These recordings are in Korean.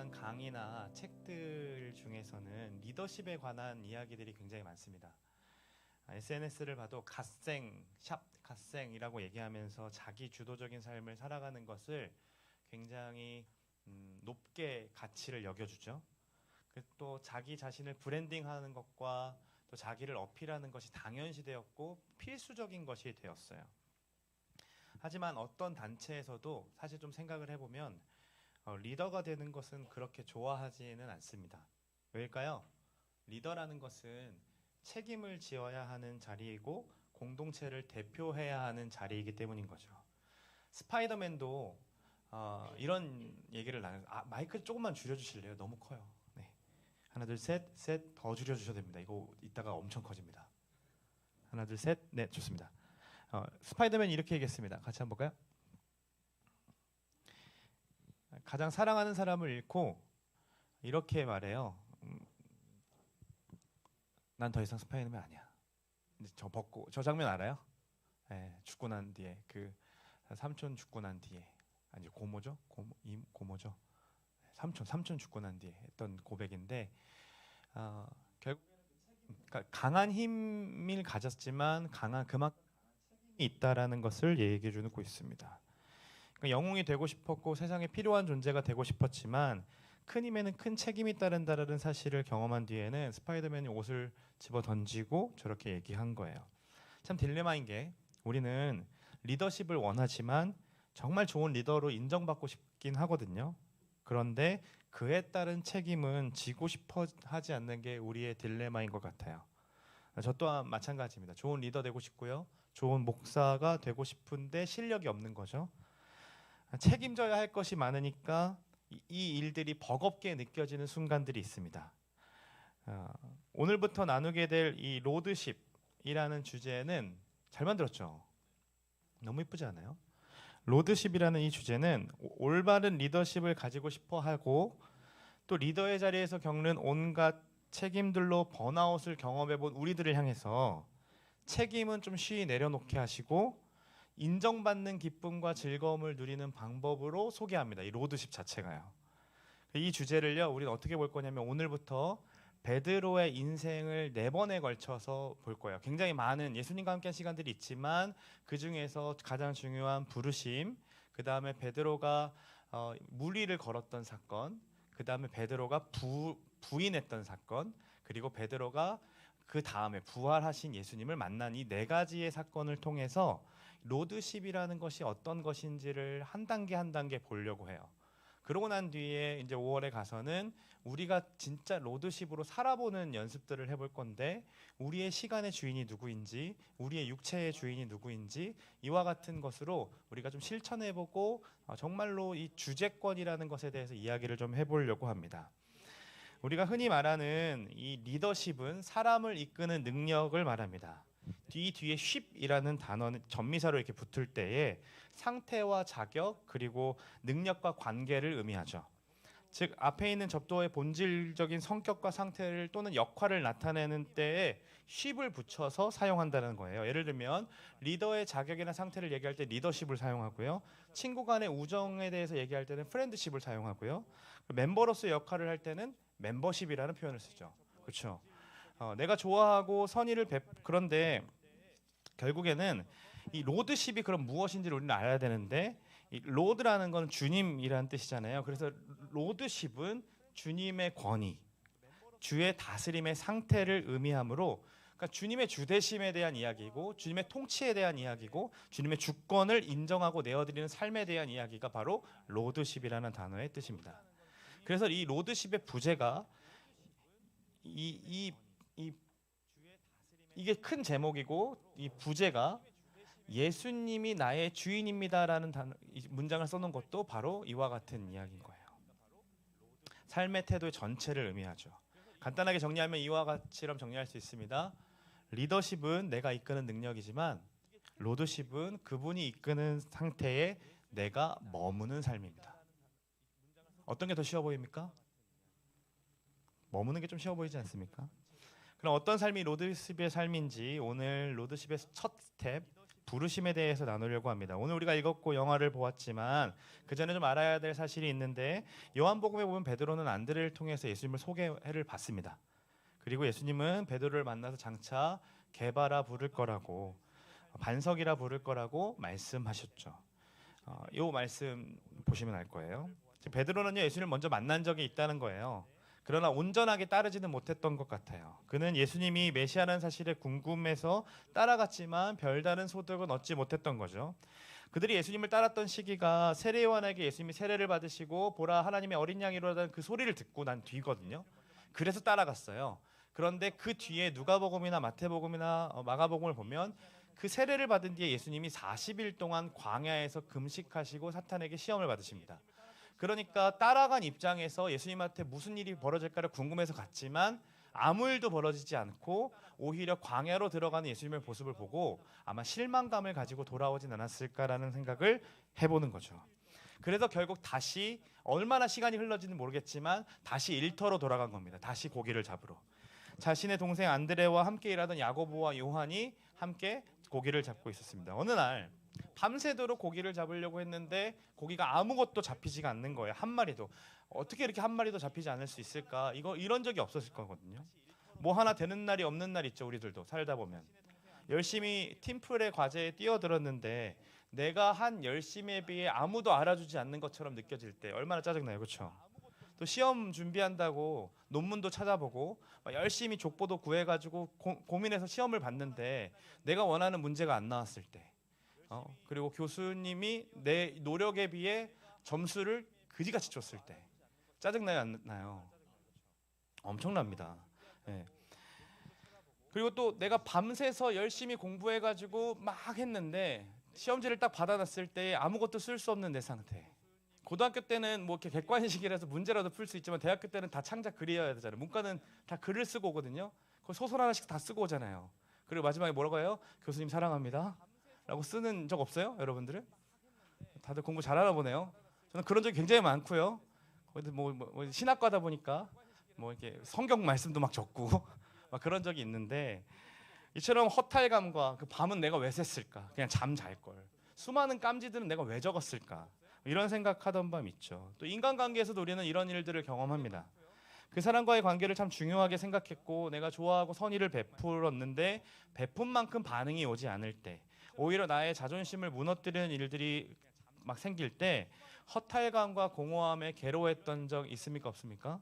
많은 강의나 책들 중에서는 리더십에 관한 이야기들이 굉장히 많습니다. SNS를 봐도 갓생, 샵 갓생이라고 얘기하면서 자기 주도적인 삶을 살아가는 것을 굉장히 높게 가치를 여겨주죠. 또 자기 자신을 브랜딩하는 것과 또 자기를 어필하는 것이 당연시되었고 필수적인 것이 되었어요. 하지만 어떤 단체에서도 사실 좀 생각을 해보면 리더가 되는 것은 그렇게 좋아하지는 않습니다. 왜일까요? 리더라는 것은 책임을 지어야 하는 자리이고 공동체를 대표해야 하는 자리이기 때문인 거죠. 스파이더맨도 이런 얘기를 마이크 조금만 줄여주실래요? 너무 커요. 네. 하나 둘 셋, 셋 더 줄여주셔도 됩니다. 이거 이따가 엄청 커집니다. 하나 둘 셋, 네 좋습니다. 스파이더맨이 이렇게 얘기했습니다. 같이 한번 볼까요? 가장 사랑하는 사람을 잃고 이렇게 말해요. 난 더 이상 스파이더맨 아니야. 저 벗고 저 장면 알아요? 네, 죽고 난 뒤에 그 삼촌 죽고 난 뒤에 아니 고모죠? 고모죠? 삼촌 죽고 난 뒤에 했던 고백인데 결국 그러니까 강한 힘을 가졌지만 강한 그만큼 책임이 있다라는 것을 얘기해 주고 있습니다. 그러니까 영웅이 되고 싶었고 세상에 필요한 존재가 되고 싶었지만 큰 힘에는 큰 책임이 따른다라는 사실을 경험한 뒤에는 스파이더맨이 옷을 집어 던지고 저렇게 얘기한 거예요. 참 딜레마인 게 우리는 리더십을 원하지만 정말 좋은 리더로 인정받고 싶긴 하거든요. 그런데 그에 따른 책임은 지고 싶어 하지 않는 게 우리의 딜레마인 것 같아요. 저 또한 마찬가지입니다. 좋은 리더 되고 싶고요. 좋은 목사가 되고 싶은데 실력이 없는 거죠. 책임져야 할 것이 많으니까 이 일들이 버겁게 느껴지는 순간들이 있습니다. 오늘부터 나누게 될 이 로드십이라는 주제는 잘 만들었죠. 너무 이쁘지 않아요? 로드십이라는 이 주제는 올바른 리더십을 가지고 싶어 하고 또 리더의 자리에서 겪는 온갖 책임들로 번아웃을 경험해 본 우리들을 향해서 책임은 좀 쉬이 내려놓게 하시고 인정받는 기쁨과 즐거움을 누리는 방법으로 소개합니다. 이 로드십 자체가요. 이 주제를요, 우리는 어떻게 볼 거냐면 오늘부터 베드로의 인생을 4번에 걸쳐서 볼 거예요. 굉장히 많은 예수님과 함께한 시간들이 있지만 그 중에서 가장 중요한 부르심, 그 다음에 베드로가 무리를 걸었던 사건, 그 다음에 베드로가 부인했던 사건, 그리고 베드로가 그 다음에 부활하신 예수님을 만난 이 4가지의 사건을 통해서 로드십이라는 것이 어떤 것인지를 한 단계 한 단계 보려고 해요. 그러고 난 뒤에 이제 5월에 가서는 우리가 진짜 로드십으로 살아보는 연습들을 해볼 건데 우리의 시간의 주인이 누구인지 우리의 육체의 주인이 누구인지 이와 같은 것으로 우리가 좀 실천해보고 정말로 이 주제권이라는 것에 대해서 이야기를 좀 해보려고 합니다. 우리가 흔히 말하는 이 리더십은 사람을 이끄는 능력을 말합니다. 이 뒤에 쉽이라는 단어는 전미사로 이렇게 붙을 때에 상태와 자격 그리고 능력과 관계를 의미하죠. 즉 앞에 있는 접두어의 본질적인 성격과 상태를 또는 역할을 나타내는 때에 쉽을 붙여서 사용한다는 거예요. 예를 들면 리더의 자격이나 상태를 얘기할 때 리더십을 사용하고요. 친구 간의 우정에 대해서 얘기할 때는 프렌드십을 사용하고요. 멤버로서 역할을 할 때는 멤버십이라는 표현을 쓰죠. 그렇죠? 내가 좋아하고 선의를 그런데 결국에는 이 로드십이 그럼 무엇인지를 우리는 알아야 되는데 이 로드라는 건 주님이라는 뜻이잖아요. 그래서 로드십은 주님의 권위, 주의 다스림의 상태를 의미하므로 그러니까 주님의 주대심에 대한 이야기고 주님의 통치에 대한 이야기고 주님의 주권을 인정하고 내어드리는 삶에 대한 이야기가 바로 로드십이라는 단어의 뜻입니다. 그래서 이 로드십의 부제가 이게 큰 제목이고 이 부제가 예수님이 나의 주인입니다라는 문장을 써놓은 것도 바로 이와 같은 이야기인 거예요. 삶의 태도의 전체를 의미하죠. 간단하게 정리하면 이와 같이럼 정리할 수 있습니다. 리더십은 내가 이끄는 능력이지만 로드십은 그분이 이끄는 상태에 내가 머무는 삶입니다. 어떤 게 더 쉬워 보입니까? 머무는 게 좀 쉬워 보이지 않습니까? 그럼 어떤 삶이 로드십의 삶인지 오늘 로드십의 첫 스텝 부르심에 대해서 나누려고 합니다. 오늘 우리가 읽었고 영화를 보았지만 그 전에 좀 알아야 될 사실이 있는데 요한복음에 보면 베드로는 안드레를 통해서 예수님을 소개를 받습니다. 그리고 예수님은 베드로를 만나서 장차 게바라 부를 거라고, 반석이라 부를 거라고 말씀하셨죠. 이 말씀 보시면 알 거예요. 베드로는요, 예수님을 먼저 만난 적이 있다는 거예요. 그러나 온전하게 따르지는 못했던 것 같아요. 그는 예수님이 메시아라는 사실에 궁금해서 따라갔지만 별다른 소득은 얻지 못했던 거죠. 그들이 예수님을 따랐던 시기가 세례 요한에게 예수님이 세례를 받으시고 보라 하나님의 어린 양이로라는 그 소리를 듣고 난 뒤거든요. 그래서 따라갔어요. 그런데 그 뒤에 누가복음이나 마태복음이나 마가복음을 보면 그 세례를 받은 뒤에 예수님이 40일 동안 광야에서 금식하시고 사탄에게 시험을 받으십니다. 그러니까 따라간 입장에서 예수님한테 무슨 일이 벌어질까를 궁금해서 갔지만 아무 일도 벌어지지 않고 오히려 광야로 들어가는 예수님의 모습을 보고 아마 실망감을 가지고 돌아오진 않았을까라는 생각을 해보는 거죠. 그래서 결국 다시 얼마나 시간이 흘러지는 모르겠지만 다시 일터로 돌아간 겁니다. 다시 고기를 잡으러. 자신의 동생 안드레와 함께 일하던 야고보와 요한이 함께 고기를 잡고 있었습니다. 어느 날 밤새도록 고기를 잡으려고 했는데 고기가 아무것도 잡히지가 않는 거예요. 한 마리도. 어떻게 이렇게 한 마리도 잡히지 않을 수 있을까? 이런 적이 없었을 거거든요. 뭐 하나 되는 날이 없는 날 있죠. 우리들도 살다 보면. 열심히 팀플의 과제에 뛰어들었는데 내가 한 열심에 비해 아무도 알아주지 않는 것처럼 느껴질 때 얼마나 짜증나요. 그렇죠? 또 시험 준비한다고 논문도 찾아보고 열심히 족보도 구해가지고 고민해서 시험을 봤는데 내가 원하는 문제가 안 나왔을 때 그리고 교수님이 내 노력에 비해 점수를 그지같이 줬을 때 짜증나요, 안 나요? 엄청납니다. 네. 그리고 또 내가 밤새서 열심히 공부해가지고 막 했는데 시험지를 딱 받아놨을 때 아무것도 쓸 수 없는 내 상태. 고등학교 때는 뭐 이렇게 객관식이라서 문제라도 풀 수 있지만 대학교 때는 다 창작 글이어야 되잖아요. 문과는 다 글을 쓰고 오거든요. 그 소설 하나씩 다 쓰고 오잖아요. 그리고 마지막에 뭐라고 해요? 교수님 사랑합니다 라고 쓰는 적 없어요? 여러분들은? 다들 공부 잘하나 보네요. 저는 그런 적이 굉장히 많고요. 뭐 신학과다 보니까 뭐 이렇게 성경 말씀도 막 적고 막 그런 적이 있는데 이처럼 허탈감과 그 밤은 내가 왜 샜을까? 그냥 잠 잘 걸. 수많은 깜지들은 내가 왜 적었을까? 이런 생각하던 밤 있죠. 또 인간관계에서도 우리는 이런 일들을 경험합니다. 그 사람과의 관계를 참 중요하게 생각했고 내가 좋아하고 선의를 베풀었는데 베푼 만큼 반응이 오지 않을 때 오히려 나의 자존심을 무너뜨리는 일들이 막 생길 때 허탈감과 공허함에 괴로워했던 적 있습니까? 없습니까?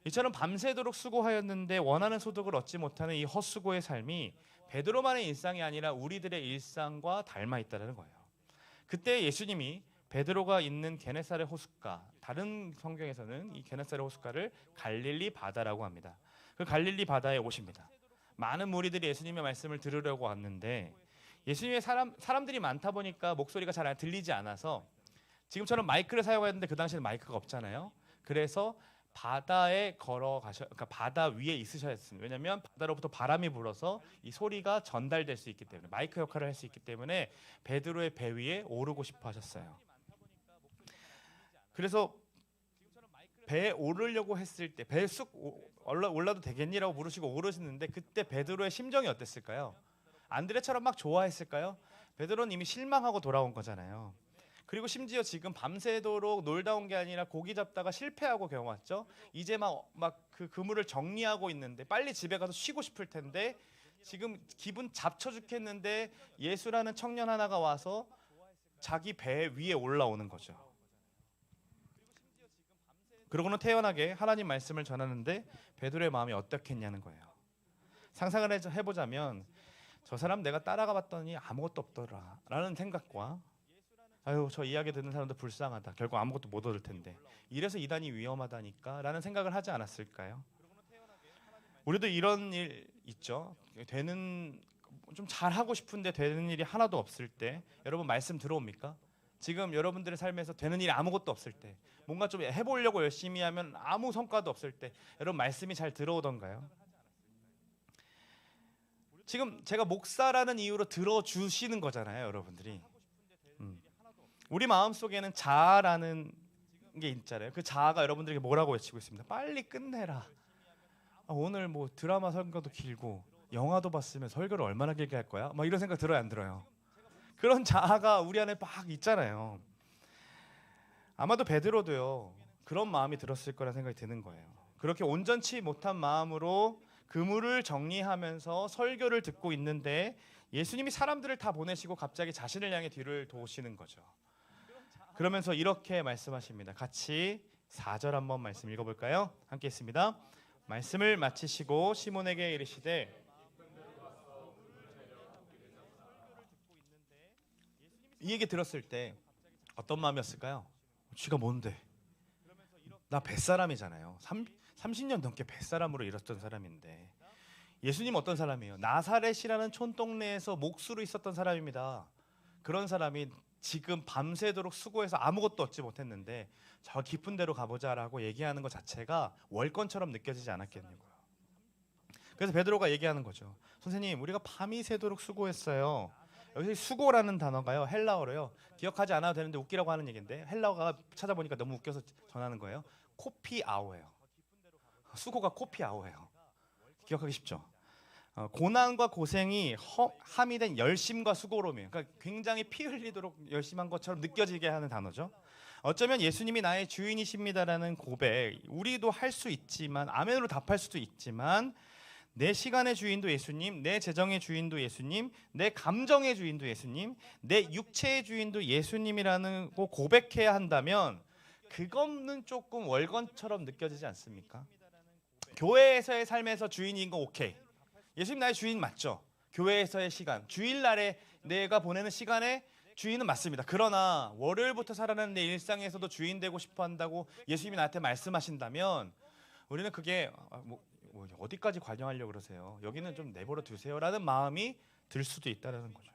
이처럼 밤새도록 수고하였는데 원하는 소득을 얻지 못하는 이 헛수고의 삶이 베드로만의 일상이 아니라 우리들의 일상과 닮아 있다는 거예요. 그때 예수님이 베드로가 있는 게네사렛 호숫가, 다른 성경에서는 이 게네사렛 호숫가를 갈릴리 바다라고 합니다. 그 갈릴리 바다에 오십니다. 많은 무리들이 예수님의 말씀을 들으려고 왔는데 예수님의 사람들이 많다 보니까 목소리가 잘 들리지 않아서 지금처럼 마이크를 사용했는데 그 당시에는 마이크가 없잖아요. 그래서 바다에 그러니까 바다 위에 있으셔야 했습니다. 왜냐하면 바다로부터 바람이 불어서 이 소리가 전달될 수 있기 때문에 마이크 역할을 할 수 있기 때문에 베드로의 배 위에 오르고 싶어 하셨어요. 그래서 배에 오르려고 했을 때 배에 쑥 올라도 되겠니라고 물으시고 오르시는데 그때 베드로의 심정이 어땠을까요? 안드레처럼 막 좋아했을까요? 베드로는 이미 실망하고 돌아온 거잖아요. 그리고 심지어 지금 밤새도록 놀다 온 게 아니라 고기 잡다가 실패하고 겨우 왔죠. 이제 막 그 그물을 정리하고 있는데 빨리 집에 가서 쉬고 싶을 텐데 지금 기분 잡쳐 죽겠는데 예수라는 청년 하나가 와서 자기 배 위에 올라오는 거죠. 그러고는 태연하게 하나님 말씀을 전하는데 베드로의 마음이 어떻겠냐는 거예요. 상상을 해보자면 저 사람 내가 따라가 봤더니 아무것도 없더라 라는 생각과 아유 저 이야기 듣는 사람도 불쌍하다 결국 아무것도 못 얻을 텐데 이래서 이단이 위험하다니까 라는 생각을 하지 않았을까요? 우리도 이런 일 있죠. 되는 좀 잘하고 싶은데 되는 일이 하나도 없을 때 여러분 말씀 들어옵니까? 지금 여러분들의 삶에서 되는 일이 아무것도 없을 때 뭔가 좀 해보려고 열심히 하면 아무 성과도 없을 때 여러분 말씀이 잘 들어오던가요? 지금 제가 목사라는 이유로 들어주시는 거잖아요, 여러분들이. 우리 마음속에는 자아라는 게 있잖아요. 그 자아가 여러분들에게 뭐라고 외치고 있습니다. 빨리 끝내라. 오늘 뭐 드라마 설교도 길고 영화도 봤으면 설교를 얼마나 길게 할 거야? 막 이런 생각 들어요, 안 들어요? 그런 자아가 우리 안에 막 있잖아요. 아마도 베드로도요 그런 마음이 들었을 거라 생각이 드는 거예요. 그렇게 온전치 못한 마음으로 그물을 정리하면서 설교를 듣고 있는데 예수님이 사람들을 다 보내시고 갑자기 자신을 향해 뒤를 도우시는 거죠. 그러면서 이렇게 말씀하십니다. 같이 4절 한번 말씀 읽어볼까요? 함께 했습니다. 말씀을 마치시고 시몬에게 이르시되 이 얘기 들었을 때 어떤 마음이었을까요? 쥐가 뭔데? 나 뱃사람이잖아요. 30년 넘게 뱃사람으로 일었던 사람인데 예수님 어떤 사람이에요? 나사렛이라는 촌동네에서 목수로 있었던 사람입니다. 그런 사람이 지금 밤새도록 수고해서 아무것도 얻지 못했는데 저 깊은 데로 가보자라고 얘기하는 것 자체가 월권처럼 느껴지지 않았겠냐고요. 그래서 베드로가 얘기하는 거죠. 선생님, 우리가 밤이 새도록 수고했어요. 여기 수고라는 단어가요 헬라어로요. 기억하지 않아도 되는데 웃기라고 하는 얘기인데 헬라어가 찾아보니까 너무 웃겨서 전하는 거예요. 코피아오예요. 수고가 코피아오예요. 기억하기 쉽죠. 고난과 고생이 함이 된 열심과 수고로며, 그러니까 굉장히 피 흘리도록 열심한 것처럼 느껴지게 하는 단어죠. 어쩌면 예수님이 나의 주인이십니다라는 고백, 우리도 할 수 있지만 아멘으로 답할 수도 있지만 내 시간의 주인도 예수님, 내 재정의 주인도 예수님, 내 감정의 주인도 예수님, 내 육체의 주인도 예수님이라는 거 고백해야 한다면 그거는 조금 월권처럼 느껴지지 않습니까? 교회에서의 삶에서 주인인 거 오케이. 예수님 나의 주인 맞죠? 교회에서의 시간, 주일날에 내가 보내는 시간에 주인은 맞습니다. 그러나 월요일부터 살아가는 내 일상에서도 주인 되고 싶어 한다고 예수님이 나한테 말씀하신다면 우리는 그게 어디까지 관여하려고 그러세요? 여기는 좀 내버려 두세요라는 마음이 들 수도 있다는 거죠.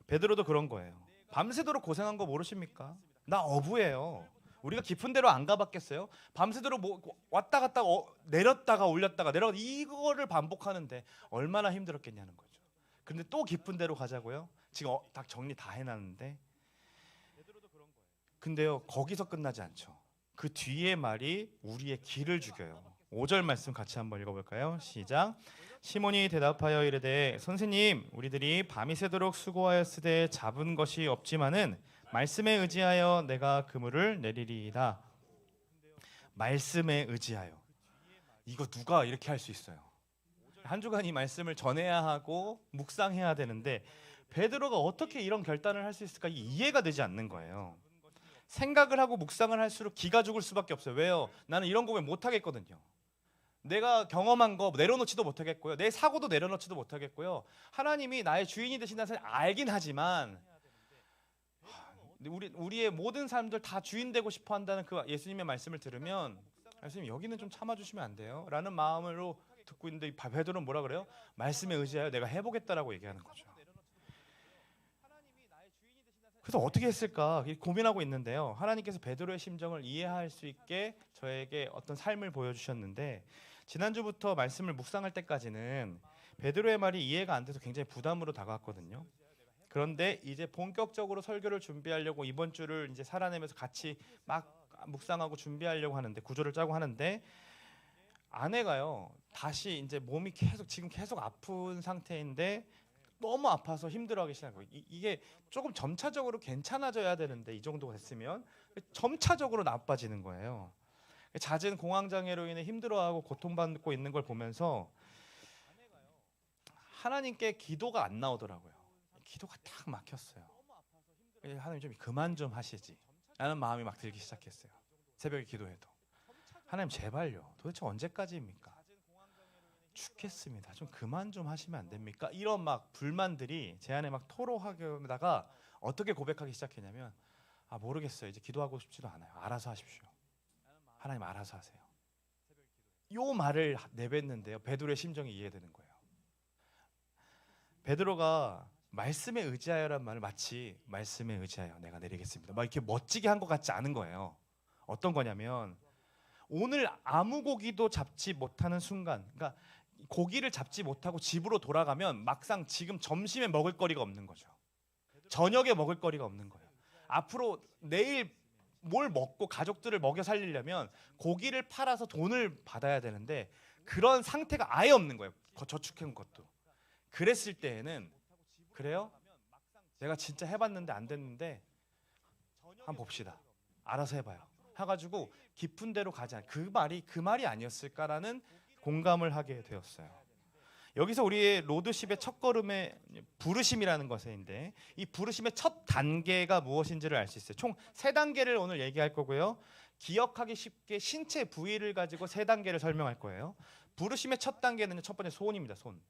베드로도 그런 거예요. 밤새도록 고생한 거 모르십니까? 나 어부예요. 우리가 깊은 데로 안 가봤겠어요? 밤새도록 왔다 갔다 내렸다가 올렸다가 내려가 이거를 반복하는데 얼마나 힘들었겠냐는 거죠. 근데 또 깊은 데로 가자고요? 지금 딱 정리 다 해놨는데 근데요 거기서 끝나지 않죠. 그 뒤에 말이 우리의 길을 죽여요. 5절 말씀 같이 한번 읽어볼까요? 시작. 시몬이 대답하여 이르되 선생님 우리들이 밤이 새도록 수고하였으되 잡은 것이 없지만은 말씀에 의지하여 내가 그물을 내리리이다. 말씀에 의지하여. 이거 누가 이렇게 할 수 있어요? 한 주간 이 말씀을 전해야 하고 묵상해야 되는데 베드로가 어떻게 이런 결단을 할 수 있을까 이해가 되지 않는 거예요. 생각을 하고 묵상을 할수록 기가 죽을 수밖에 없어요. 왜요? 나는 이런 고백 못 하겠거든요. 내가 경험한 거 내려놓지도 못하겠고요. 내 사고도 내려놓지도 못하겠고요. 하나님이 나의 주인이 되신다는 사실 알긴 하지만 우리의 모든 사람들 다 주인 되고 싶어 한다는 그 예수님의 말씀을 들으면 예수님 여기는 좀 참아주시면 안 돼요? 라는 마음으로 듣고 있는데 베드로는 뭐라 그래요? 말씀에 의지하여 내가 해보겠다라고 얘기하는 거죠. 그래서 어떻게 했을까 고민하고 있는데요. 하나님께서 베드로의 심정을 이해할 수 있게 저에게 어떤 삶을 보여주셨는데 지난주부터 말씀을 묵상할 때까지는 베드로의 말이 이해가 안 돼서 굉장히 부담으로 다가왔거든요. 그런데 이제 본격적으로 설교를 준비하려고 이번 주를 이제 살아내면서 같이 막 묵상하고 준비하려고 하는데 구조를 짜고 하는데 아내가요 다시 이제 몸이 지금 계속 아픈 상태인데 너무 아파서 힘들어하기 시작한 거예요. 이게 조금 점차적으로 괜찮아져야 되는데 이 정도 됐으면 점차적으로 나빠지는 거예요. 잦은 공황장애로 인해 힘들어하고 고통받고 있는 걸 보면서 하나님께 기도가 안 나오더라고요. 기도가 딱 막혔어요. 하나님 좀 그만 좀 하시지 라는 마음이 막 들기 시작했어요. 새벽에 기도해도 하나님 제발요 도대체 언제까지입니까? 죽겠습니다. 좀 그만 좀 하시면 안 됩니까? 이런 막 불만들이 제 안에 막 토로하다가 어떻게 고백하기 시작했냐면 모르겠어요. 이제 기도하고 싶지도 않아요. 알아서 하십시오. 하나님 알아서 하세요. 요 말을 내뱉는데요. 베드로의 심정이 이해되는 거예요. 베드로가 말씀에 의지하여란 말을 마치 말씀에 의지하여 내가 내리겠습니다. 막 이렇게 멋지게 한 것 같지 않은 거예요. 어떤 거냐면 오늘 아무 고기도 잡지 못하는 순간, 그러니까 고기를 잡지 못하고 집으로 돌아가면 막상 지금 점심에 먹을 거리가 없는 거죠. 저녁에 먹을 거리가 없는 거예요. 앞으로 내일 뭘 먹고 가족들을 먹여 살리려면 고기를 팔아서 돈을 받아야 되는데 그런 상태가 아예 없는 거예요. 저축한 것도. 그랬을 때에는 그래요? 내가 진짜 해봤는데 안 됐는데 한번 봅시다. 알아서 해봐요. 해가지고 깊은 데로 가자. 그 말이 아니었을까라는 공감을 하게 되었어요. 여기서 우리의 로드십의 첫걸음의 부르심이라는 것인데 이 부르심의 첫 단계가 무엇인지를 알 수 있어요. 총 3단계를 오늘 얘기할 거고요. 기억하기 쉽게 신체 부위를 가지고 3단계를 설명할 거예요. 부르심의 첫 단계는 첫 번째 손입니다. 손.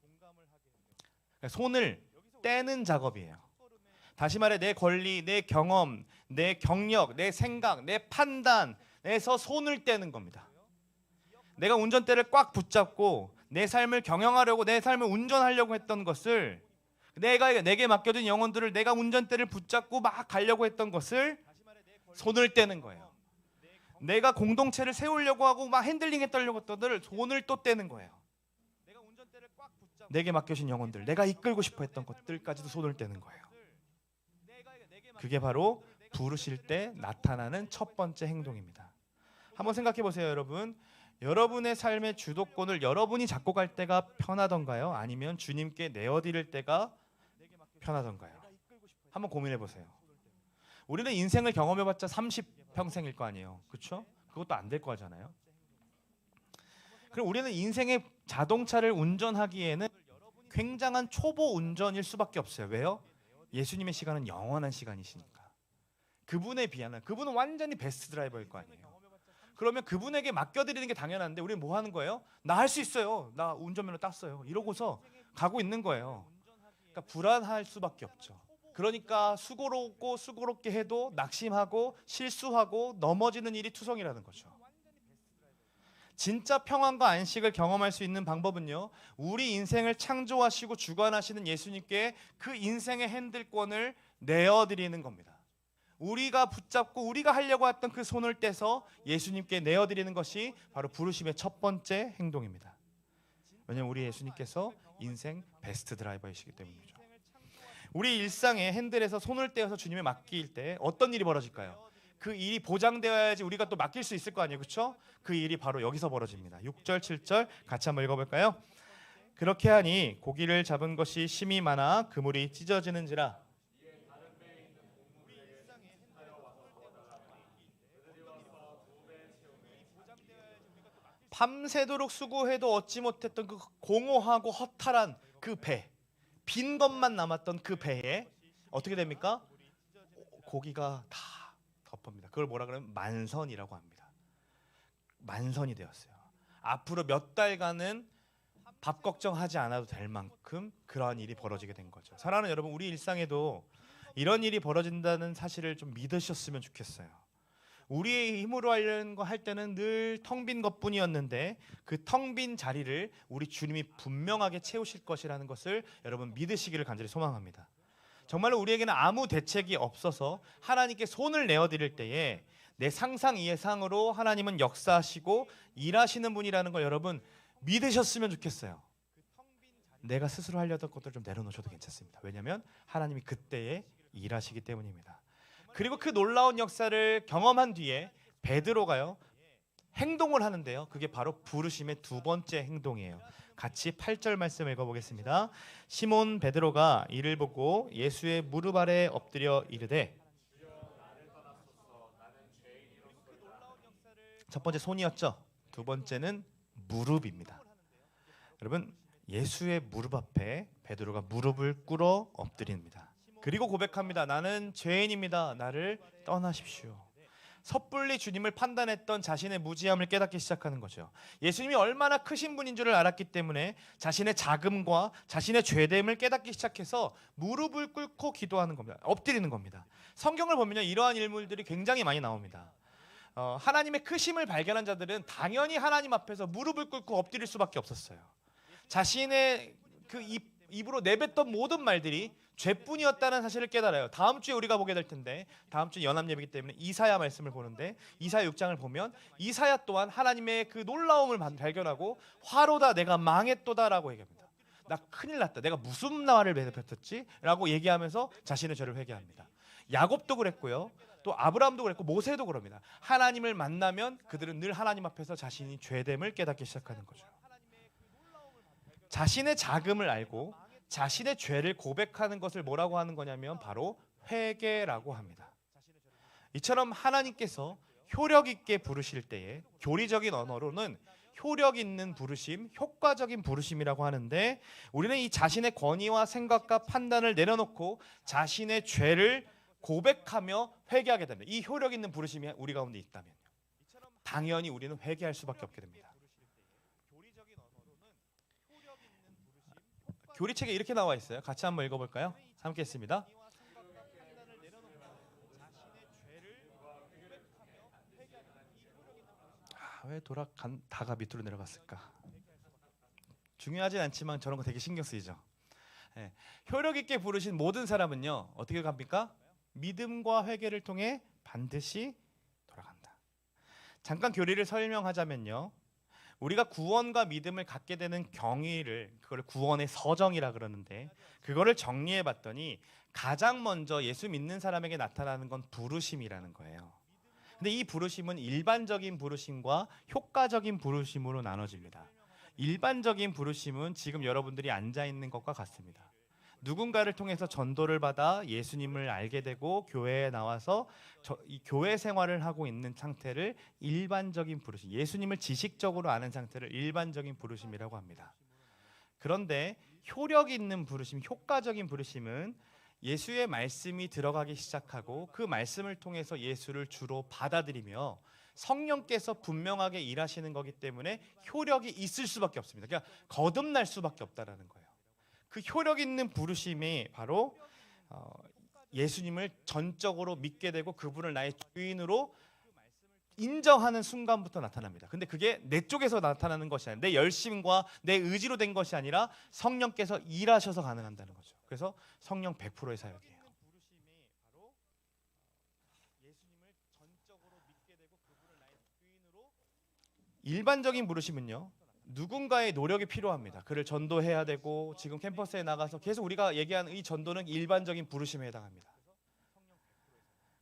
손을 떼는 작업이에요. 다시 말해 내 권리, 내 경험, 내 경력, 내 생각, 내 판단에서 손을 떼는 겁니다. 내가 운전대를 꽉 붙잡고 내 삶을 경영하려고 내 삶을 운전하려고 했던 것을 내게 맡겨진 영혼들을 내가 운전대를 붙잡고 막 가려고 했던 것을 손을 떼는 거예요. 내가 공동체를 세우려고 하고 막 핸들링 했던 것들을 손을 또 떼는 거예요. 내게 맡겨진 영혼들, 내가 이끌고 싶어 했던 것들까지도 손을 떼는 거예요. 그게 바로 부르실 때 나타나는 첫 번째 행동입니다. 한번 생각해 보세요, 여러분. 여러분의 삶의 주도권을 여러분이 잡고 갈 때가 편하던가요? 아니면 주님께 내어드릴 때가 편하던가요? 한번 고민해 보세요. 우리는 인생을 경험해봤자 30평생일 거 아니에요, 그렇죠? 그것도 안 될 거잖아요. 그럼 우리는 인생의 자동차를 운전하기에는 굉장한 초보 운전일 수밖에 없어요. 왜요? 예수님의 시간은 영원한 시간이시니까. 그분에 비하면 그분은 완전히 베스트 드라이버일 거 아니에요. 그러면 그분에게 맡겨드리는 게 당연한데 우리는 뭐 하는 거예요? 나 할 수 있어요. 나 운전면허 땄어요. 이러고서 가고 있는 거예요. 그러니까 불안할 수밖에 없죠. 그러니까 수고롭게 해도 낙심하고 실수하고 넘어지는 일이 투성이라는 거죠. 진짜 평안과 안식을 경험할 수 있는 방법은요, 우리 인생을 창조하시고 주관하시는 예수님께 그 인생의 핸들권을 내어드리는 겁니다. 우리가 붙잡고 우리가 하려고 했던 그 손을 떼서 예수님께 내어드리는 것이 바로 부르심의 첫 번째 행동입니다. 왜냐하면 우리 예수님께서 인생 베스트 드라이버이시기 때문이죠. 우리 일상의 핸들에서 손을 떼어서 주님에 맡길 때 어떤 일이 벌어질까요? 그 일이 보장되어야지 우리가 또 맡길 수 있을 거 아니에요, 그렇죠? 그 일이 바로 여기서 벌어집니다. 6절, 7절 같이 한번 읽어볼까요? 그렇게 하니 고기를 잡은 것이 심히 많아 그물이 찢어지는지라. 밤새도록 수고해도 얻지 못했던 그 공허하고 허탈한 그 배, 빈 것만 남았던 그 배에 어떻게 됩니까? 고기가 다 덮습니다. 그걸 뭐라 그러면 만선이라고 합니다. 만선이 되었어요. 앞으로 몇 달간은 밥 걱정하지 않아도 될 만큼 그러한 일이 벌어지게 된 거죠. 사랑하는 여러분, 우리 일상에도 이런 일이 벌어진다는 사실을 좀 믿으셨으면 좋겠어요. 우리의 힘으로 하려는 거 할 때는 늘 텅 빈 것뿐이었는데 그 텅 빈 자리를 우리 주님이 분명하게 채우실 것이라는 것을 여러분 믿으시기를 간절히 소망합니다. 정말로 우리에게는 아무 대책이 없어서 하나님께 손을 내어드릴 때에 내 상상 이상으로 하나님은 역사하시고 일하시는 분이라는 걸 여러분 믿으셨으면 좋겠어요. 내가 스스로 하려던 것들 좀 내려놓으셔도 괜찮습니다. 왜냐하면 하나님이 그때에 일하시기 때문입니다. 그리고 그 놀라운 역사를 경험한 뒤에 베드로가요 행동을 하는데요. 그게 바로 부르심의 두 번째 행동이에요. 같이 8절 말씀 읽어보겠습니다. 시몬 베드로가 이를 보고 예수의 무릎 아래 엎드려 이르되, 첫 번째 손이었죠. 두 번째는 무릎입니다. 여러분, 예수의 무릎 앞에 베드로가 무릎을 꿇어 엎드립니다. 그리고 고백합니다. 나는 죄인입니다. 나를 떠나십시오. 섣불리 주님을 판단했던 자신의 무지함을 깨닫기 시작하는 거죠. 예수님이 얼마나 크신 분인 줄을 알았기 때문에 자신의 자금과 자신의 죄됨을 깨닫기 시작해서 무릎을 꿇고 기도하는 겁니다. 엎드리는 겁니다. 성경을 보면요, 이러한 일물들이 굉장히 많이 나옵니다. 하나님의 크심을 발견한 자들은 당연히 하나님 앞에서 무릎을 꿇고 엎드릴 수밖에 없었어요. 자신의 그 입으로 내뱉던 모든 말들이 죄뿐이었다는 사실을 깨달아요. 다음 주에 우리가 보게 될 텐데, 다음 주는 연합 예배이기 때문에 이사야 말씀을 보는데, 이사야 6장을 보면 이사야 또한 하나님의 그 놀라움을 발견하고 화로다 내가 망했도다라고 얘기합니다. 나 큰일 났다. 내가 무슨 말을 뱉었지? 라고 얘기하면서 자신의 죄를 회개합니다. 야곱도 그랬고요. 또 아브라함도 그랬고 모세도 그럽니다. 하나님을 만나면 그들은 늘 하나님 앞에서 자신이 죄됨을 깨닫기 시작하는 거죠. 자신의 자금을 알고 자신의 죄를 고백하는 것을 뭐라고 하는 거냐면 바로 회개라고 합니다. 이처럼 하나님께서 효력 있게 부르실 때에 교리적인 언어로는 효력 있는 부르심, 효과적인 부르심이라고 하는데, 우리는 이 자신의 권위와 생각과 판단을 내려놓고 자신의 죄를 고백하며 회개하게 됩니다. 이 효력 있는 부르심이 우리 가운데 있다면요, 당연히 우리는 회개할 수밖에 없게 됩니다. 교리책에 이렇게 나와 있어요. 같이 한번 읽어볼까요? 함께 했습니다. 왜 다가 밑으로 내려갔을까? 중요하진 않지만 저런 거 되게 신경 쓰이죠. 네. 효력 있게 부르신 모든 사람은요, 어떻게 갑니까? 믿음과 회개를 통해 반드시 돌아간다. 잠깐 교리를 설명하자면요, 우리가 구원과 믿음을 갖게 되는 경위를, 그걸 구원의 서정이라 그러는데, 그거를 정리해 봤더니 가장 먼저 예수 믿는 사람에게 나타나는 건 부르심이라는 거예요. 근데 이 부르심은 일반적인 부르심과 효과적인 부르심으로 나눠집니다. 일반적인 부르심은 지금 여러분들이 앉아 있는 것과 같습니다. 누군가를 통해서 전도를 받아 예수님을 알게 되고 교회에 나와서 이 교회 생활을 하고 있는 상태를 일반적인 부르심, 예수님을 지식적으로 아는 상태를 일반적인 부르심이라고 합니다. 그런데 효력 있는 부르심, 효과적인 부르심은 예수의 말씀이 들어가기 시작하고 그 말씀을 통해서 예수를 주로 받아들이며 성령께서 분명하게 일하시는 거기 때문에 효력이 있을 수밖에 없습니다. 그러니까 거듭날 수밖에 없다라는 거예요. 그 효력 있는 부르심이 바로 예수님을 전적으로 믿게 되고 그분을 나의 주인으로 인정하는 순간부터 나타납니다. 근데 그게 내 쪽에서 나타나는 것이 아니라 내 열심과 내 의지로 된 것이 아니라 성령께서 일하셔서 가능한다는 거죠. 그래서 성령 100%의 사역이에요. 일반적인 부르심은요, 누군가의 노력이 필요합니다. 그를 전도해야 되고, 지금 캠퍼스에 나가서 계속 우리가 얘기하는 이 전도는 일반적인 부르심에 해당합니다.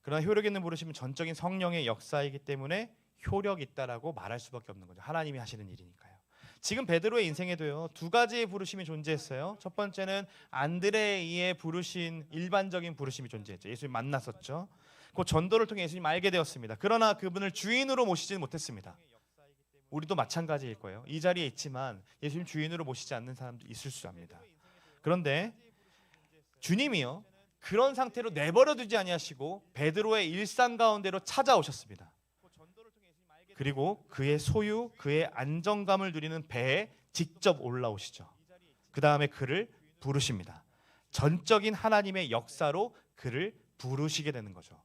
그러나 효력 있는 부르심은 전적인 성령의 역사이기 때문에 효력 있다라고 말할 수밖에 없는 거죠. 하나님이 하시는 일이니까요. 지금 베드로의 인생에도요, 두 가지의 부르심이 존재했어요. 첫 번째는 안드레의 부르신 일반적인 부르심이 존재했죠. 예수님 만났었죠. 그 전도를 통해 예수님 알게 되었습니다. 그러나 그분을 주인으로 모시지는 못했습니다. 우리도 마찬가지일 거예요. 이 자리에 있지만 예수님 주인으로 모시지 않는 사람도 있을 수 합니다. 그런데 주님이요, 그런 상태로 내버려 두지 아니하시고 베드로의 일상 가운데로 찾아오셨습니다. 그리고 그의 소유, 그의 안정감을 누리는 배에 직접 올라오시죠. 그 다음에 그를 부르십니다. 전적인 하나님의 역사로 그를 부르시게 되는 거죠.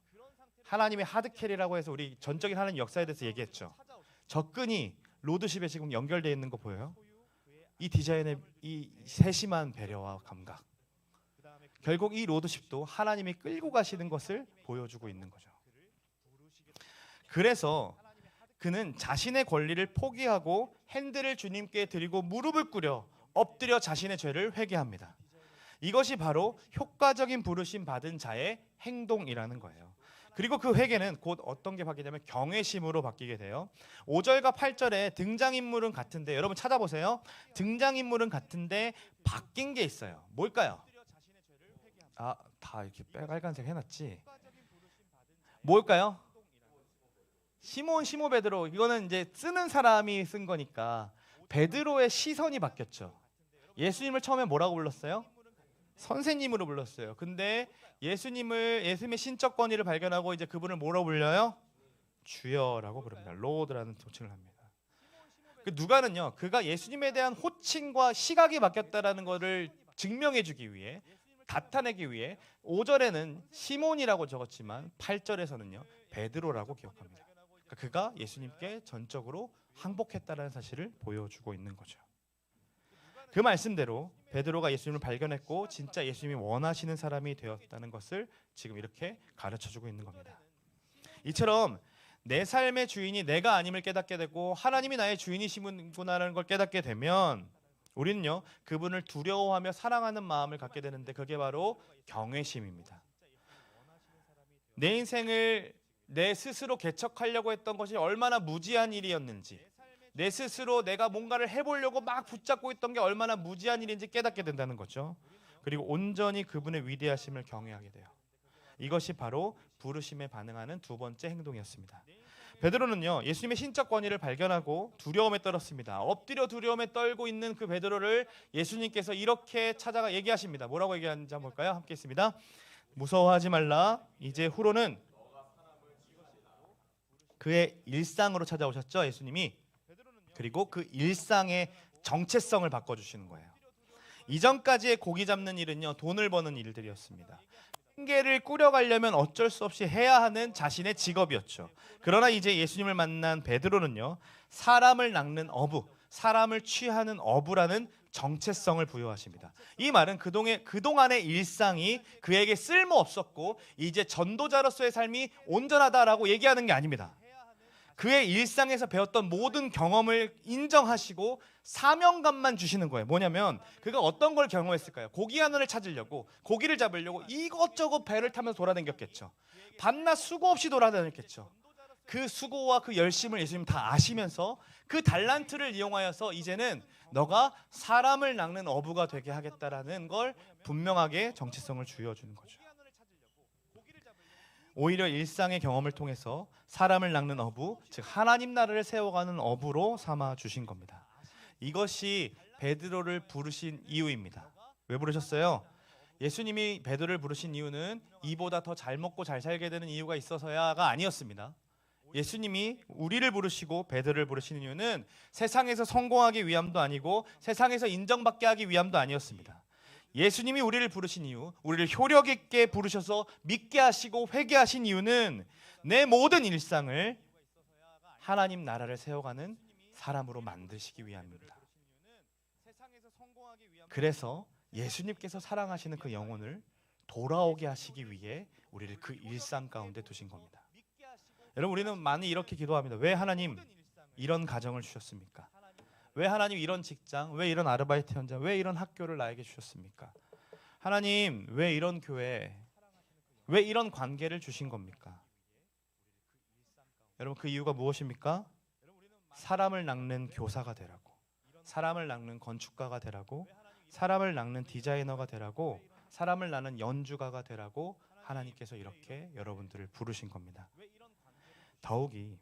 하나님의 하드캐리라고 해서 우리 전적인 하나님 역사에 대해서 얘기했죠. 접근이 로드십에 지금 연결되어 있는 거 보여요? 이 디자인의 이 세심한 배려와 감각, 결국 이 로드십도 하나님이 끌고 가시는 것을 보여주고 있는 거죠. 그래서 그는 자신의 권리를 포기하고 핸들을 주님께 드리고 무릎을 꿇여 엎드려 자신의 죄를 회개합니다. 이것이 바로 효과적인 부르심 받은 자의 행동이라는 거예요. 그리고 그 회개는 곧 어떤 게 바뀌냐면 경외심으로 바뀌게 돼요. 5절과 8절에 등장인물은 같은데, 여러분 찾아보세요. 등장인물은 같은데 바뀐 게 있어요. 뭘까요? 다 이렇게 빨간색 해놨지. 뭘까요? 시몬 베드로. 이거는 이제 쓰는 사람이 쓴 거니까 베드로의 시선이 바뀌었죠. 예수님을 처음에 뭐라고 불렀어요? 선생님으로 불렀어요. 근데 예수님의 신적 권위를 발견하고 이제 그분을 뭐라고 불려요? 주여라고 부릅니다. 로드라는 호칭을 합니다. 그 누가는요, 그가 예수님에 대한 호칭과 시각이 바뀌었다라는 것을 증명해주기 위해, 나타내기 위해 5절에는 시몬이라고 적었지만 8절에서는요 베드로라고 기억합니다. 그러니까 그가 예수님께 전적으로 항복했다라는 사실을 보여주고 있는 거죠. 그 말씀대로 베드로가 예수님을 발견했고 진짜 예수님이 원하시는 사람이 되었다는 것을 지금 이렇게 가르쳐주고 있는 겁니다. 이처럼 내 삶의 주인이 내가 아님을 깨닫게 되고 하나님이 나의 주인이시구나라는 걸 깨닫게 되면 우리는요, 그분을 두려워하며 사랑하는 마음을 갖게 되는데 그게 바로 경외심입니다. 내 인생을 내 스스로 개척하려고 했던 것이 얼마나 무지한 일이었는지, 내 스스로 내가 뭔가를 해보려고 막 붙잡고 있던 게 얼마나 무지한 일인지 깨닫게 된다는 거죠. 그리고 온전히 그분의 위대하심을 경외하게 돼요. 이것이 바로 부르심에 반응하는 두 번째 행동이었습니다. 베드로는요, 예수님의 신적 권위를 발견하고 두려움에 떨었습니다. 엎드려 두려움에 떨고 있는 그 베드로를 예수님께서 이렇게 찾아가 얘기하십니다. 뭐라고 얘기하는지 한번 볼까요? 함께 있습니다. 무서워하지 말라. 이제 후로는 그의 일상으로 찾아오셨죠, 예수님이. 그리고 그 일상의 정체성을 바꿔주시는 거예요. 이전까지의 고기 잡는 일은요, 돈을 버는 일들이었습니다. 생계를 꾸려가려면 어쩔 수 없이 해야 하는 자신의 직업이었죠. 그러나 이제 예수님을 만난 베드로는요, 사람을 낚는 어부, 사람을 취하는 어부라는 정체성을 부여하십니다. 이 말은 그동안의 일상이 그에게 쓸모없었고 이제 전도자로서의 삶이 온전하다라고 얘기하는 게 아닙니다. 그의 일상에서 배웠던 모든 경험을 인정하시고 사명감만 주시는 거예요. 뭐냐면 그가 어떤 걸 경험했을까요? 고기 하나를 찾으려고, 고기를 잡으려고 이것저것 배를 타면서 돌아다녔겠죠. 밤낮 수고 없이 돌아다녔겠죠. 그 수고와 그 열심을 예수님 다 아시면서 그 달란트를 이용하여서 이제는 너가 사람을 낚는 어부가 되게 하겠다라는 걸 분명하게 정체성을 주어주는 거죠. 오히려 일상의 경험을 통해서 사람을 낚는 어부, 즉 하나님 나라를 세워가는 어부로 삼아 주신 겁니다. 이것이 베드로를 부르신 이유입니다. 왜 부르셨어요? 예수님이 베드로를 부르신 이유는 이보다 더 잘 먹고 잘 살게 되는 이유가 있어서야가 아니었습니다. 예수님이 우리를 부르시고 베드로를 부르시는 이유는 세상에서 성공하기 위함도 아니고 세상에서 인정받게 하기 위함도 아니었습니다. 예수님이 우리를 부르신 이유, 우리를 효력 있게 부르셔서 믿게 하시고 회개하신 이유는 내 모든 일상을 하나님 나라를 세워가는 사람으로 만드시기 위함입니다. 그래서 예수님께서 사랑하시는 그 영혼을 돌아오게 하시기 위해 우리를 그 일상 가운데 두신 겁니다. 여러분, 우리는 많이 이렇게 기도합니다. 왜 하나님 이런 가정을 주셨습니까? 왜 하나님 이런 직장, 왜 이런 아르바이트 현장, 왜 이런 학교를 나에게 주셨습니까? 하나님 왜 이런 교회, 왜 이런 관계를 주신 겁니까? 여러분, 그 이유가 무엇입니까? 사람을 낚는 교사가 되라고, 사람을 낚는 건축가가 되라고, 사람을 낚는 디자이너가 되라고, 사람을 낚는 연주가가 되라고 하나님께서 이렇게 여러분들을 부르신 겁니다. 더욱이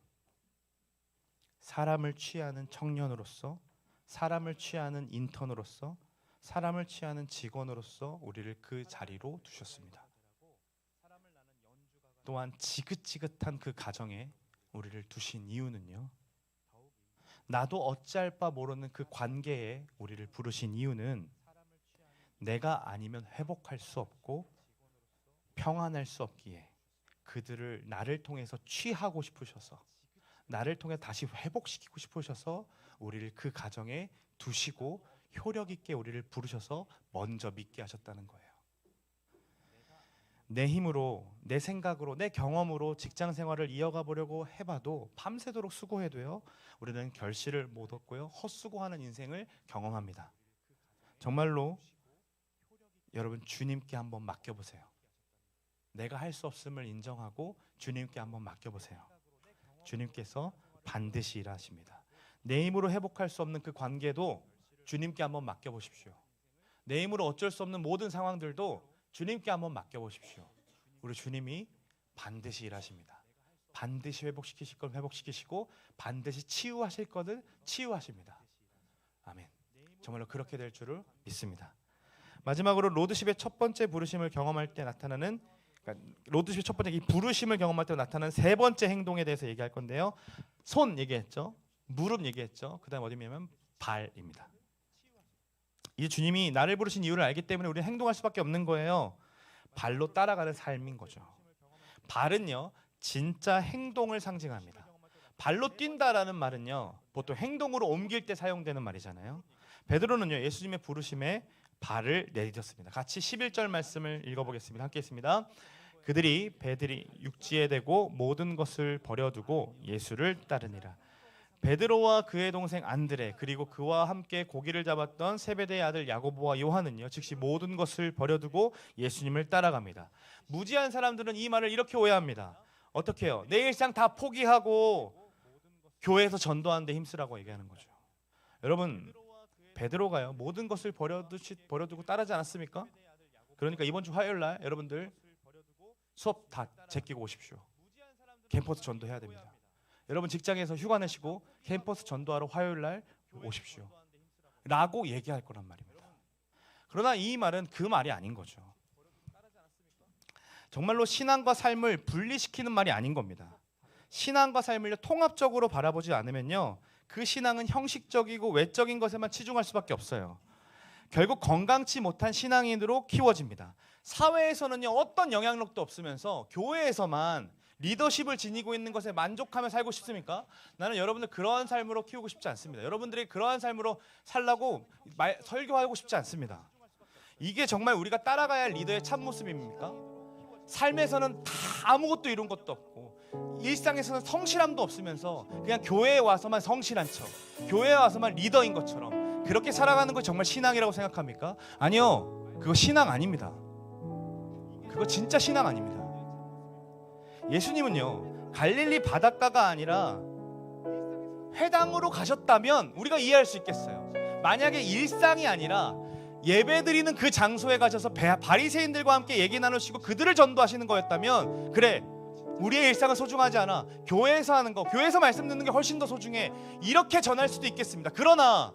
사람을 취하는 청년으로서, 사람을 취하는 인턴으로서, 사람을 취하는 직원으로서 우리를 그 자리로 두셨습니다. 또한 지긋지긋한 그 가정에 우리를 두신 이유는요, 나도 어찌할 바 모르는 그 관계에 우리를 부르신 이유는 내가 아니면 회복할 수 없고 평안할 수 없기에 그들을 나를 통해서 취하고 싶으셔서, 나를 통해 다시 회복시키고 싶으셔서 우리를 그 가정에 두시고 효력 있게 우리를 부르셔서 먼저 믿게 하셨다는 거예요. 내 힘으로, 내 생각으로, 내 경험으로 직장 생활을 이어가 보려고 해봐도 밤새도록 수고해도요, 우리는 결실을 못 얻고요, 헛수고하는 인생을 경험합니다. 정말로 여러분, 주님께 한번 맡겨보세요. 내가 할 수 없음을 인정하고 주님께 한번 맡겨보세요. 주님께서 반드시 일하십니다. 내 힘으로 회복할 수 없는 그 관계도 주님께 한번 맡겨보십시오. 내 힘으로 어쩔 수 없는 모든 상황들도 주님께 한번 맡겨보십시오. 우리 주님이 반드시 일하십니다. 반드시 회복시키실 건 회복시키시고 반드시 치유하실 것을 치유하십니다. 아멘. 정말로 그렇게 될 줄을 믿습니다. 마지막으로 로드십의 첫 번째 부르심을 경험할 때 나타나는, 로드십의 첫 번째 이 부르심을 경험할 때 나타나는 세 번째 행동에 대해서 얘기할 건데요. 손 얘기했죠. 무릎 얘기했죠. 그다음 어디냐면 발입니다. 이 주님이 나를 부르신 이유를 알기 때문에 우리는 행동할 수밖에 없는 거예요. 발로 따라가는 삶인 거죠. 발은요, 진짜 행동을 상징합니다. 발로 뛴다라는 말은요, 보통 행동으로 옮길 때 사용되는 말이잖아요. 베드로는요, 예수님의 부르심에 발을 내딛었습니다. 같이 11절 말씀을 읽어보겠습니다. 함께 있습니다. 그들이 배들이 육지에 대고 모든 것을 버려두고 예수를 따르니라. 베드로와 그의 동생 안드레, 그리고 그와 함께 고기를 잡았던 세베대의 아들 야고보와 요한은요, 즉시 모든 것을 버려두고 예수님을 따라갑니다. 무지한 사람들은 이 말을 이렇게 오해합니다. 어떻게 해요? 내 일상 다 포기하고 교회에서 전도하는 데 힘쓰라고 얘기하는 거죠. 여러분, 베드로가요, 모든 것을 버려두고 따르지 않았습니까? 그러니까 이번 주 화요일 날 여러분들 수업 다 제끼고 오십시오. 캠퍼스 전도해야 됩니다. 여러분 직장에서 휴가 내시고 캠퍼스 전도하러 화요일 날 오십시오. 라고 얘기할 거란 말입니다. 그러나 이 말은 그 말이 아닌 거죠. 정말로 신앙과 삶을 분리시키는 말이 아닌 겁니다. 신앙과 삶을 통합적으로 바라보지 않으면요, 그 신앙은 형식적이고 외적인 것에만 치중할 수밖에 없어요. 결국 건강치 못한 신앙인으로 키워집니다. 사회에서는요, 어떤 영향력도 없으면서 교회에서만 리더십을 지니고 있는 것에 만족하며 살고 싶습니까? 나는 여러분들 그러한 삶으로 키우고 싶지 않습니다. 여러분들이 그러한 삶으로 살라고 설교하고 싶지 않습니다. 이게 정말 우리가 따라가야 할 리더의 참모습입니까? 삶에서는 다 아무것도 이룬 것도 없고 일상에서는 성실함도 없으면서 그냥 교회에 와서만 성실한 척, 교회에 와서만 리더인 것처럼 그렇게 살아가는 거 정말 신앙이라고 생각합니까? 아니요, 그거 신앙 아닙니다. 그거 진짜 신앙 아닙니다. 예수님은요, 갈릴리 바닷가가 아니라 회당으로 가셨다면 우리가 이해할 수 있겠어요. 만약에 일상이 아니라 예배드리는 그 장소에 가셔서 바리새인들과 함께 얘기 나누시고 그들을 전도하시는 거였다면, 그래, 우리의 일상은 소중하지 않아, 교회에서 하는 거, 교회에서 말씀 듣는 게 훨씬 더 소중해, 이렇게 전할 수도 있겠습니다. 그러나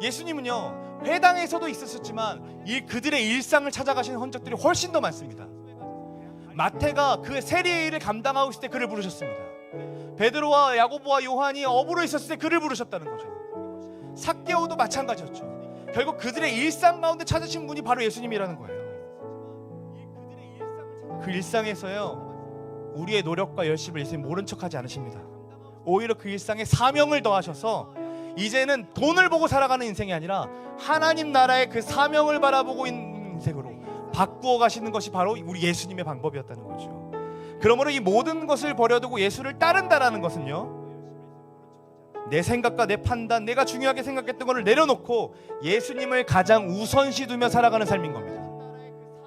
예수님은요, 회당에서도 있었지만 그들의 일상을 찾아가시는 흔적들이 훨씬 더 많습니다. 마태가 그 세리의 일을 감당하고 있을 때 그를 부르셨습니다. 베드로와 야고보와 요한이 어부로 있었을 때 그를 부르셨다는 거죠. 삭개오도 마찬가지였죠. 결국 그들의 일상 가운데 찾으신 분이 바로 예수님이라는 거예요. 그 일상에서요, 우리의 노력과 열심을 예수님 모른 척하지 않으십니다. 오히려 그 일상에 사명을 더하셔서 이제는 돈을 보고 살아가는 인생이 아니라 하나님 나라의 그 사명을 바라보고 있는 인생으로 바꾸어 가시는 것이 바로 우리 예수님의 방법이었다는 거죠. 그러므로 이 모든 것을 버려두고 예수를 따른다라는 것은요, 내 생각과 내 판단, 내가 중요하게 생각했던 것을 내려놓고 예수님을 가장 우선시 두며 살아가는 삶인 겁니다.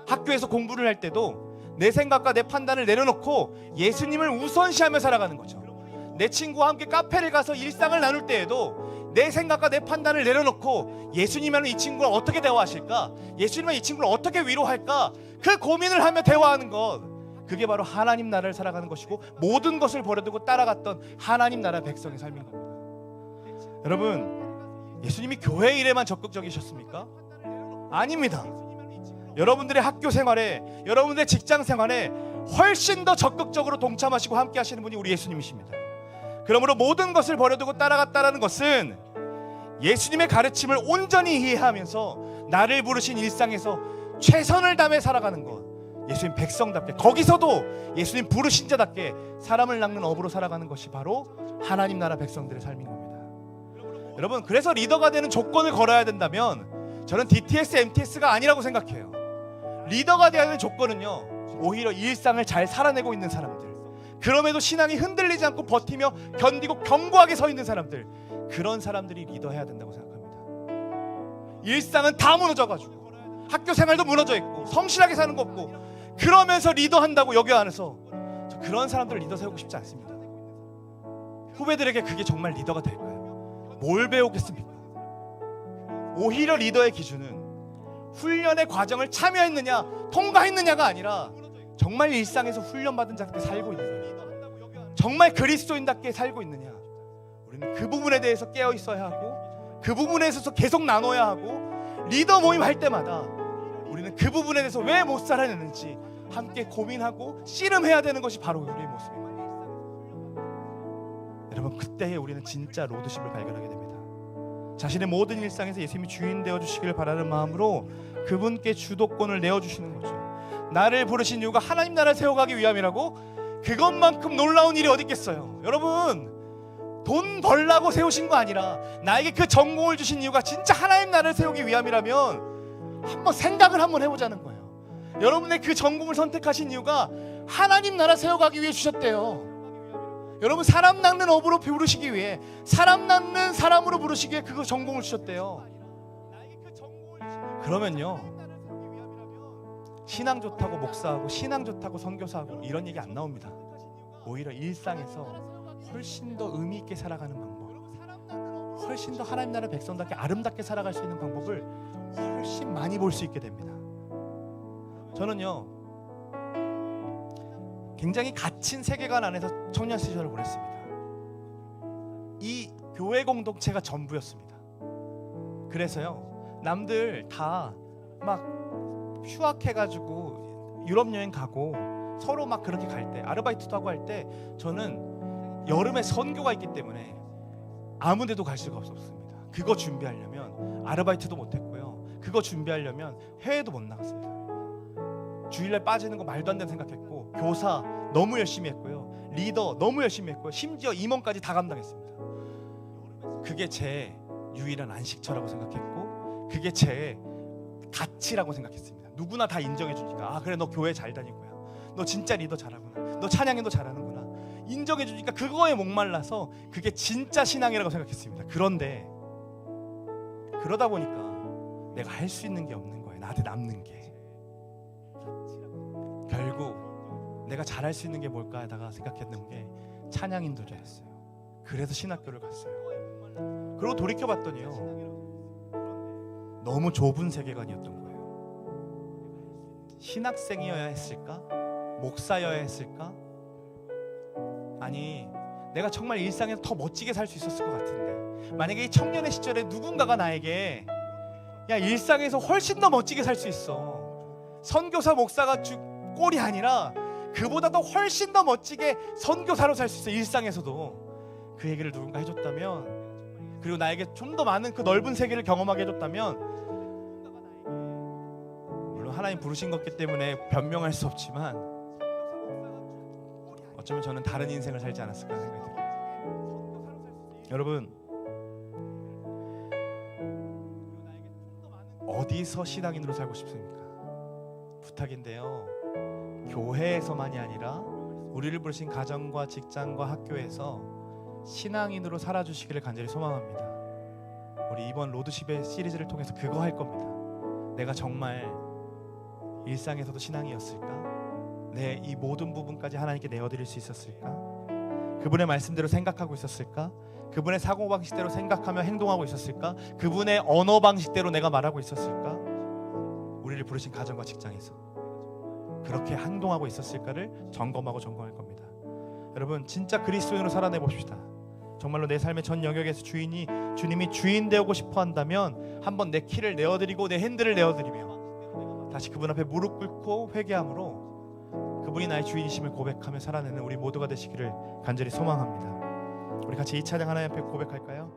학교에서 공부를 할 때도 내 생각과 내 판단을 내려놓고 예수님을 우선시하며 살아가는 거죠. 내 친구와 함께 카페를 가서 일상을 나눌 때에도 내 생각과 내 판단을 내려놓고 예수님은 이 친구를 어떻게 대화하실까, 예수님은 이 친구를 어떻게 위로할까, 그 고민을 하며 대화하는 것, 그게 바로 하나님 나라를 살아가는 것이고 모든 것을 버려두고 따라갔던 하나님 나라 백성의 삶인 겁니다. 여러분, 예수님이 교회 일에만 적극적이셨습니까? 아닙니다. 여러분들의 학교 생활에, 여러분들의 직장 생활에 훨씬 더 적극적으로 동참하시고 함께 하시는 분이 우리 예수님이십니다. 그러므로 모든 것을 버려두고 따라갔다라는 것은 예수님의 가르침을 온전히 이해하면서 나를 부르신 일상에서 최선을 다해 살아가는 것, 예수님 백성답게, 거기서도 예수님 부르신 자답게 사람을 낚는 업으로 살아가는 것이 바로 하나님 나라 백성들의 삶인 겁니다. 여러분, 그래서 리더가 되는 조건을 걸어야 된다면 저는 DTS, MTS가 아니라고 생각해요. 리더가 되어야 하는 조건은요, 오히려 일상을 잘 살아내고 있는 사람들, 그럼에도 신앙이 흔들리지 않고 버티며 견디고 견고하게 서 있는 사람들, 그런 사람들이 리더해야 된다고 생각합니다. 일상은 다 무너져가지고 학교 생활도 무너져 있고 성실하게 사는 거 없고 그러면서 리더한다고 여기 안에서 저 그런 사람들 리더 세우고 싶지 않습니다. 후배들에게 그게 정말 리더가 될까요? 뭘 배우겠습니까? 오히려 리더의 기준은 훈련의 과정을 참여했느냐 통과했느냐가 아니라 정말 일상에서 훈련받은 자답게 살고 있느냐, 정말 그리스도인답게 살고 있느냐, 우리는 그 부분에 대해서 깨어 있어야 하고 그 부분에 있어서 계속 나눠야 하고 리더 모임 할 때마다 우리는 그 부분에 대해서 왜 못 살아내는지 함께 고민하고 씨름해야 되는 것이 바로 우리의 모습입니다. 여러분, 그때에 우리는 진짜 로드십을 발견하게 됩니다. 자신의 모든 일상에서 예수님이 주인 되어주시기를 바라는 마음으로 그분께 주도권을 내어주시는 거죠. 나를 부르신 이유가 하나님 나라를 세워가기 위함이라고? 그것만큼 놀라운 일이 어디 있겠어요. 여러분, 돈 벌라고 세우신 거 아니라 나에게 그 전공을 주신 이유가 진짜 하나님 나라를 세우기 위함이라면 한번 생각을 한번 해보자는 거예요. 여러분의 그 전공을 선택하신 이유가 하나님 나라 세워가기 위해 주셨대요. 여러분, 사람 낚는 업으로 부르시기 위해, 사람 낚는 사람으로 부르시기 위해 그 전공을 주셨대요. 그러면요, 신앙 좋다고 목사하고 신앙 좋다고 선교사하고 이런 얘기 안 나옵니다. 오히려 일상에서 훨씬 더 의미 있게 살아가는 방법, 훨씬 더 하나님 나라 백성답게 아름답게 살아갈 수 있는 방법을 훨씬 많이 볼 수 있게 됩니다. 저는요 굉장히 갇힌 세계관 안에서 청년 시절을 보냈습니다. 이 교회 공동체가 전부였습니다. 그래서요 남들 다 막 휴학해가지고 유럽 여행 가고 서로 막 그렇게 갈 때, 아르바이트도 하고 할 때 저는 여름에 선교가 있기 때문에 아무 데도 갈 수가 없었습니다. 그거 준비하려면 아르바이트도 못했고요, 그거 준비하려면 해외도 못 나갔습니다. 주일날 빠지는 거 말도 안 되는 생각했고, 교사 너무 열심히 했고요, 리더 너무 열심히 했고요, 심지어 임원까지 다 감당했습니다. 그게 제 유일한 안식처라고 생각했고, 그게 제 가치라고 생각했습니다. 누구나 다 인정해 주니까, 아 그래 너 교회 잘 다니고요, 너 진짜 리더 잘하구나, 너 찬양인도 잘하는구나 인정해 주니까 그거에 목말라서 그게 진짜 신앙이라고 생각했습니다. 그런데 그러다 보니까 내가 할 수 있는 게 없는 거예요. 나한테 남는 게. 결국 내가 잘할 수 있는 게 뭘까 하다가 생각했는 게 찬양 인도자였어요. 그래서 신학교를 갔어요. 그리고 돌이켜봤더니요 너무 좁은 세계관이었던 거예요. 신학생이어야 했을까? 목사여야 했을까? 아니 내가 정말 일상에서 더 멋지게 살 수 있었을 것 같은데, 만약에 이 청년의 시절에 누군가가 나에게 야 일상에서 훨씬 더 멋지게 살 수 있어, 선교사 목사가 꼴이 아니라 그보다 더 훨씬 더 멋지게 선교사로 살 수 있어 일상에서도, 그 얘기를 누군가 해줬다면, 그리고 나에게 좀 더 많은 그 넓은 세계를 경험하게 해줬다면, 물론 하나님 부르신 것이기 때문에 변명할 수 없지만 어쩌면 저는 다른 인생을 살지 않았을까 하는 생각이 들어요. 여러분 어디서 신앙인으로 살고 싶습니까? 부탁인데요 교회에서만이 아니라 우리를 부르신 가정과 직장과 학교에서 신앙인으로 살아주시기를 간절히 소망합니다. 우리 이번 로드십의 시리즈를 통해서 그거 할 겁니다. 내가 정말 일상에서도 신앙이었을까? 내 이 모든 부분까지 하나님께 내어드릴 수 있었을까? 그분의 말씀대로 생각하고 있었을까? 그분의 사고방식대로 생각하며 행동하고 있었을까? 그분의 언어 방식대로 내가 말하고 있었을까? 우리를 부르신 가정과 직장에서 그렇게 행동하고 있었을까를 점검하고 점검할 겁니다. 여러분 진짜 그리스도인으로 살아내 봅시다. 정말로 내 삶의 전 영역에서 주님이 주인 되고 싶어 한다면 한번 내 키를 내어드리고 내 핸들을 내어드리며 다시 그분 앞에 무릎 꿇고 회개함으로 그분이 나의 주인이심을 고백하며 살아내는 우리 모두가 되시기를 간절히 소망합니다. 우리 같이 이 찬양 하나님 앞에 고백할까요?